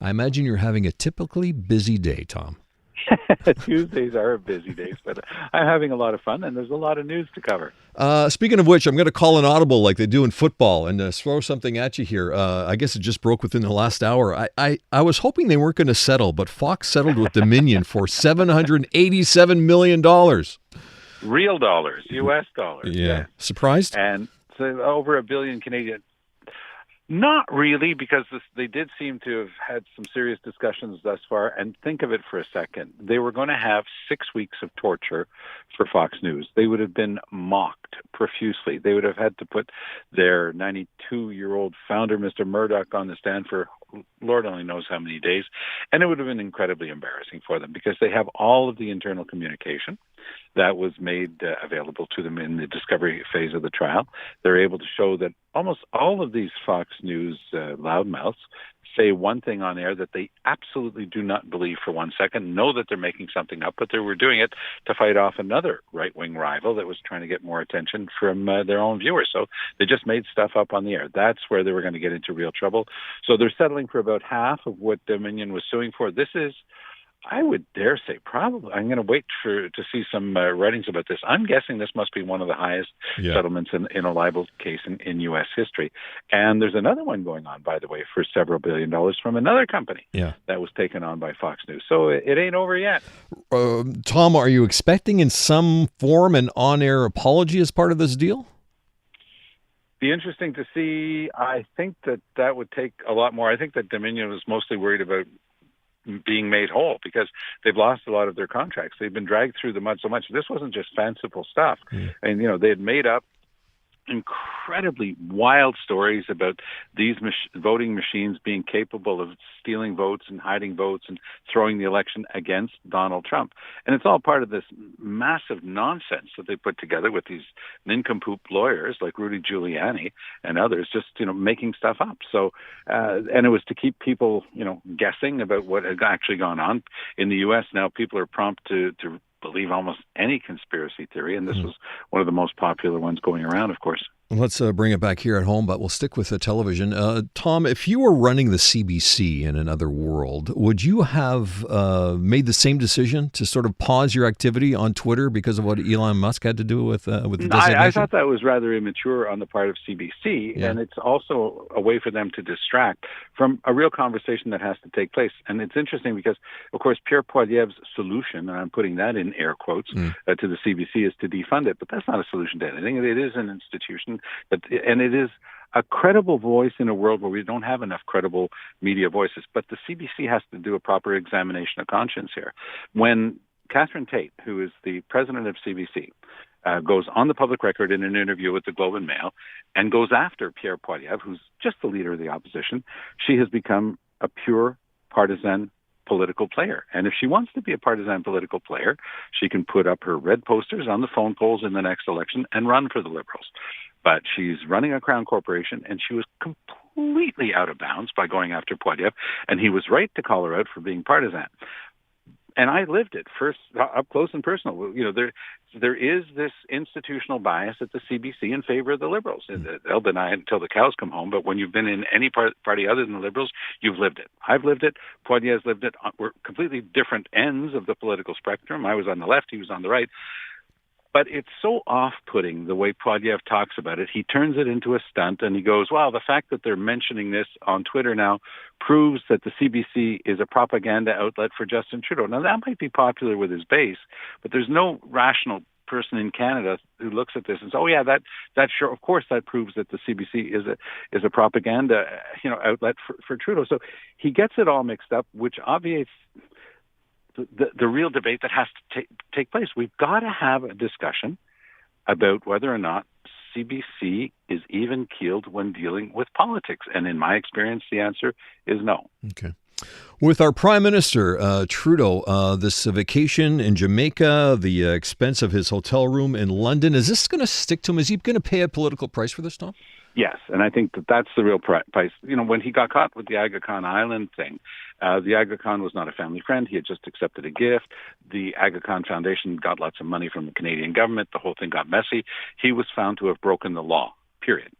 I imagine you're having a typically busy day, Tom. Tuesdays are busy days, but I'm having a lot of fun, and there's a lot of news to cover. Speaking of which, I'm going to call an audible like they do in football and throw something at you here. I guess it just broke within the last hour. I was hoping they weren't going to settle, but Fox settled with Dominion for $787 million. Real dollars, U.S. dollars, Yeah. yes. Surprised? And so over a billion Canadian. Not really, because they did seem to have had some serious discussions thus far. And think of it for a second. They were going to have 6 weeks of torture for Fox News. They would have been mocked profusely. They would have had to put their 92-year-old founder, Mr. Murdoch, on the stand for Lord only knows how many days. And it would have been incredibly embarrassing for them because they have all of the internal communication that was made available to them in the discovery phase of the trial. They're able to show that almost all of these Fox News loudmouths say one thing on air that they absolutely do not believe for 1 second, know that they're making something up, but they were doing it to fight off another right-wing rival that was trying to get more attention from their own viewers. So they just made stuff up on the air. That's where they were going to get into real trouble. So they're settling for about half of what Dominion was suing for. This is, I would dare say, probably, I'm going to wait to see some writings about this. I'm guessing this must be one of the highest settlements in a libel case in U.S. history. And there's another one going on, by the way, for several $1 billion from another company that was taken on by Fox News. So it ain't over yet. Tom, are you expecting in some form an on-air apology as part of this deal? Be interesting to see. I think that would take a lot more. I think that Dominion was mostly worried about being made whole because they've lost a lot of their contracts. They've been dragged through the mud so much. This wasn't just fanciful stuff. And, they had made up incredibly wild stories about these voting machines being capable of stealing votes and hiding votes and throwing the election against Donald Trump. And it's all part of this massive nonsense that they put together with these nincompoop lawyers like Rudy Giuliani and others, just, making stuff up. So, and it was to keep people, guessing about what had actually gone on. In the U.S. now, people are prompt to believe almost any conspiracy theory, and this was one of the most popular ones going around, of course. Let's bring it back here at home, but we'll stick with the television. Tom, if you were running the CBC in another world, would you have made the same decision to sort of pause your activity on Twitter because of what Elon Musk had to do with the designation? I thought that was rather immature on the part of CBC, and it's also a way for them to distract from a real conversation that has to take place. And it's interesting because, of course, Pierre Poilievre's solution, and I'm putting that in air quotes, to the CBC is to defund it, but that's not a solution to anything. It is an institution. And it is a credible voice in a world where we don't have enough credible media voices. But the CBC has to do a proper examination of conscience here. When Catherine Tate, who is the president of CBC, goes on the public record in an interview with the Globe and Mail and goes after Pierre Poilievre, who's just the leader of the opposition, she has become a pure partisan political player. And if she wants to be a partisan political player, she can put up her red posters on the phone poles in the next election and run for the Liberals. But she's running a Crown Corporation, and she was completely out of bounds by going after Poilievre, and he was right to call her out for being partisan. And I lived it first, up close and personal. There is this institutional bias at the CBC in favor of the Liberals. They'll deny it until the cows come home, but when you've been in any party other than the Liberals, you've lived it. I've lived it. Poilievre's lived it. We're completely different ends of the political spectrum. I was on the left. He was on the right. But it's so off-putting the way Poilievre talks about it. He turns it into a stunt, and he goes, well, the fact that they're mentioning this on Twitter now proves that the CBC is a propaganda outlet for Justin Trudeau. Now, that might be popular with his base, but there's no rational person in Canada who looks at this and says, oh, yeah, that sure, of course, that proves that the CBC is a propaganda outlet for Trudeau. So he gets it all mixed up, which obviates the real debate that has to take place. We've got to have a discussion about whether or not CBC is even keeled when dealing with politics. And in my experience, the answer is no. Okay. With our Prime Minister, Trudeau, this vacation in Jamaica, the expense of his hotel room in London, is this going to stick to him? Is he going to pay a political price for this, Tom? Yes, and I think that's the real price. When he got caught with the Aga Khan Island thing, the Aga Khan was not a family friend. He had just accepted a gift. The Aga Khan Foundation got lots of money from the Canadian government. The whole thing got messy. He was found to have broken the law, period.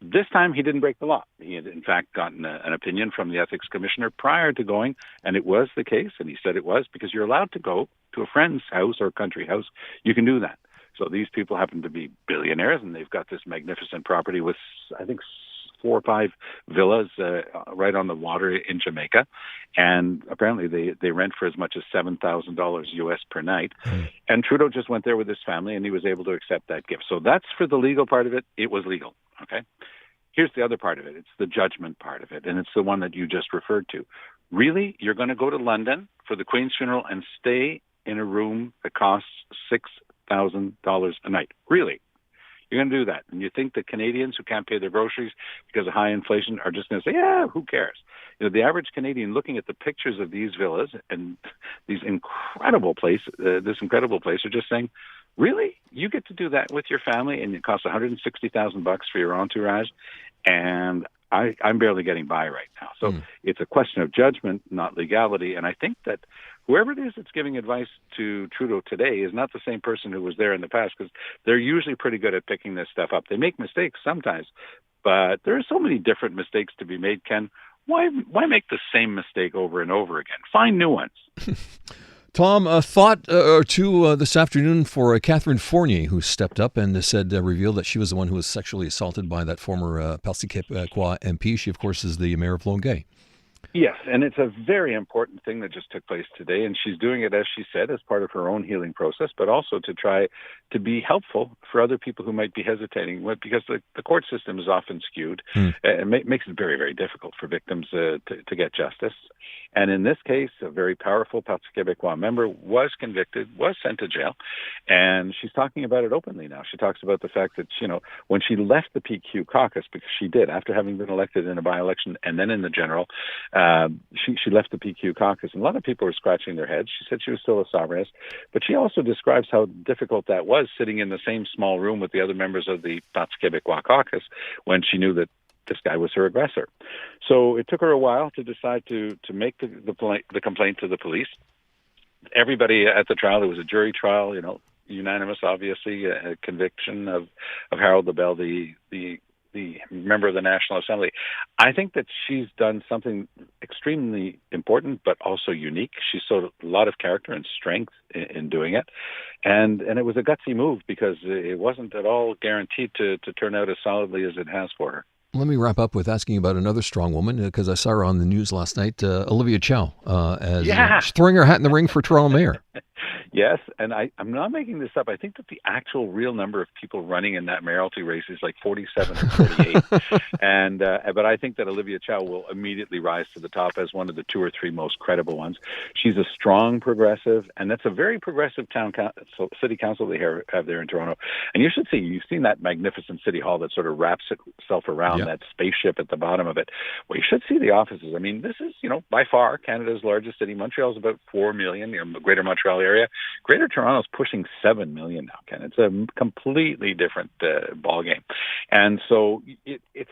This time he didn't break the law. He had, in fact, gotten an opinion from the ethics commissioner prior to going, and it was the case, and he said it was, because you're allowed to go to a friend's house or country house. You can do that. So these people happen to be billionaires, and they've got this magnificent property with, I think, 4 or 5 villas right on the water in Jamaica, and apparently they rent for as much as $7,000 US per night. And Trudeau just went there with his family, and he was able to accept that gift. So that's for the legal part of it. It was legal. Okay. Here's the other part of it. It's the judgment part of it, and it's the one that you just referred to. Really, you're going to go to London for the Queen's funeral and stay in a room that costs $6,000 a night? Really? You're going to do that. And you think that Canadians who can't pay their groceries because of high inflation are just going to say, yeah, who cares? You know, the average Canadian looking at the pictures of these villas and these incredible place, are just saying, really? You get to do that with your family and it costs $160,000 for your entourage? And I'm barely getting by right now. So it's a question of judgment, not legality. And I think that whoever it is that's giving advice to Trudeau today is not the same person who was there in the past, because they're usually pretty good at picking this stuff up. They make mistakes sometimes, but there are so many different mistakes to be made, Ken. Why make the same mistake over and over again? Find new ones. Tom, a thought or two this afternoon for Catherine Fournier, who stepped up and revealed that she was the one who was sexually assaulted by that former Parti Québécois MP. She, of course, is the mayor of Longueuil. Yes, and it's a very important thing that just took place today, and she's doing it, as she said, as part of her own healing process, but also to try to be helpful for other people who might be hesitating, because the court system is often skewed. It makes it very, very difficult for victims to get justice. And in this case, a very powerful Parti Québécois member was convicted, was sent to jail, and she's talking about it openly now. She talks about the fact that, when she left the PQ caucus, because she did, after having been elected in a by-election and then in the general, she left the PQ caucus, and a lot of people were scratching their heads. She said she was still a sovereignist, but she also describes how difficult that was, sitting in the same small room with the other members of the Parti Québécois caucus when she knew that this guy was her aggressor. So it took her a while to decide to make the complaint to the police. Everybody at the trial, there was a jury trial, unanimous, obviously, a conviction of Harold LaBelle, the member of the National Assembly. I think that she's done something extremely important, but also unique. She showed a lot of character and strength in doing it. And it was a gutsy move, because it wasn't at all guaranteed to turn out as solidly as it has for her. Let me wrap up with asking about another strong woman, because I saw her on the news last night, Olivia Chow, she's throwing her hat in the ring for Toronto mayor. Yes, and I'm not making this up. I think that the actual real number of people running in that mayoralty race is like 47 or 48. But I think that Olivia Chow will immediately rise to the top as one of the 2 or 3 most credible ones. She's a strong progressive, and that's a very progressive city council they have there in Toronto. And you've seen that magnificent city hall that sort of wraps itself around that spaceship at the bottom of it. Well, you should see the offices. I mean, this is, by far Canada's largest city. Montreal is about 4 million, Greater Montreal area. Greater Toronto is pushing 7 million now, Ken. It's a completely different ballgame. And so it's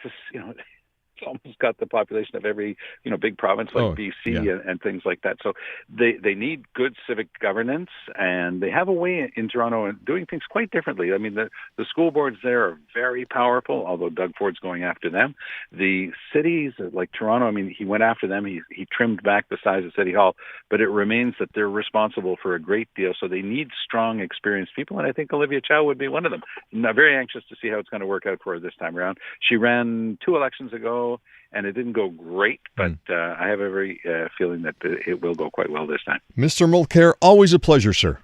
almost got the population of every big province like BC and things like that. So they need good civic governance, and they have a way in Toronto of doing things quite differently. I mean, the school boards there are very powerful, although Doug Ford's going after them. The cities like Toronto, I mean, he went after them. He trimmed back the size of City Hall, but it remains that they're responsible for a great deal. So they need strong, experienced people, and I think Olivia Chow would be one of them. I'm very anxious to see how it's going to work out for her this time around. She ran 2 elections ago, and it didn't go great, but I have every feeling that it will go quite well this time. Mr. Mulcair, always a pleasure, sir.